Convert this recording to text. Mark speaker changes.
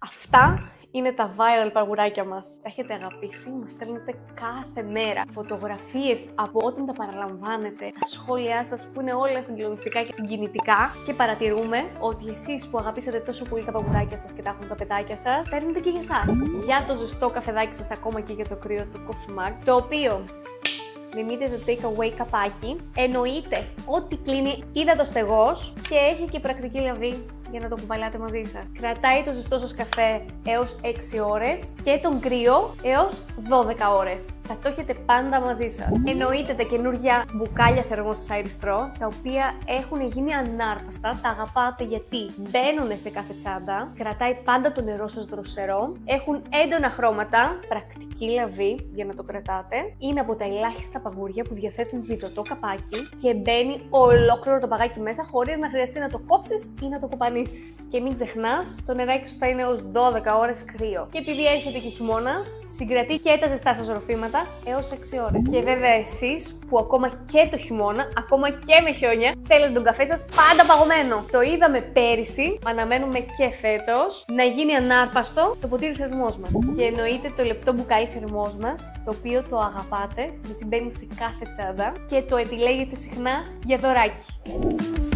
Speaker 1: Αυτά είναι τα viral παγουράκια μας. Τα έχετε αγαπήσει, μας στέλνετε κάθε μέρα φωτογραφίες από όταν τα παραλαμβάνετε, τα σχόλιά σας που είναι όλα συγκλονιστικά και συγκινητικά, και παρατηρούμε ότι εσείς που αγαπήσατε τόσο πολύ τα παγουράκια σας και τα έχουν τα παιδάκια σας, παίρνετε και για εσάς. Για το ζεστό καφεδάκι σας, ακόμα και για το κρύο του coffee mug, το οποίο μιμείται το take away καπάκι, εννοείται ότι κλείνει υδατοστεγός και έχει και πρακτική λαβή για να το κουβαλάτε μαζί σας. Κρατάει το ζεστό σας καφέ έως 6 ώρες και τον κρύο έως 12 ώρες. Θα το έχετε πάντα μαζί σας. Εννοείται τα καινούργια μπουκάλια θερμός της Irish Straw, τα οποία έχουν γίνει ανάρπαστα, τα αγαπάτε γιατί μπαίνουν σε κάθε τσάντα, κρατάει πάντα το νερό σας δροσερό, έχουν έντονα χρώματα, πρακτική λαβή για να το κρατάτε, είναι από τα ελάχιστα παγούρια που διαθέτουν βιδωτό καπάκι και μπαίνει ολόκληρο το παγάκι μέσα χωρίς να χρειαστεί να το κόψεις ή να το κοπανίσεις. Και μην ξεχνάς, το νεράκι σου θα είναι έως 12 ώρες κρύο. Και επειδή έρχεται και χειμώνας, συγκρατεί και τα ζεστά σας ροφήματα έως 6 ώρες. Και βέβαια εσείς που ακόμα και το χειμώνα, ακόμα και με χιόνια, θέλετε τον καφέ σας πάντα παγωμένο. Το είδαμε πέρυσι, αναμένουμε και φέτος, να γίνει ανάρπαστο το ποτήρι θερμός μας. Και εννοείται το λεπτό μπουκάλι θερμός μας, το οποίο το αγαπάτε, γιατί μπαίνει σε κάθε τσάντα και το επιλέγετε συχνά για δωράκι.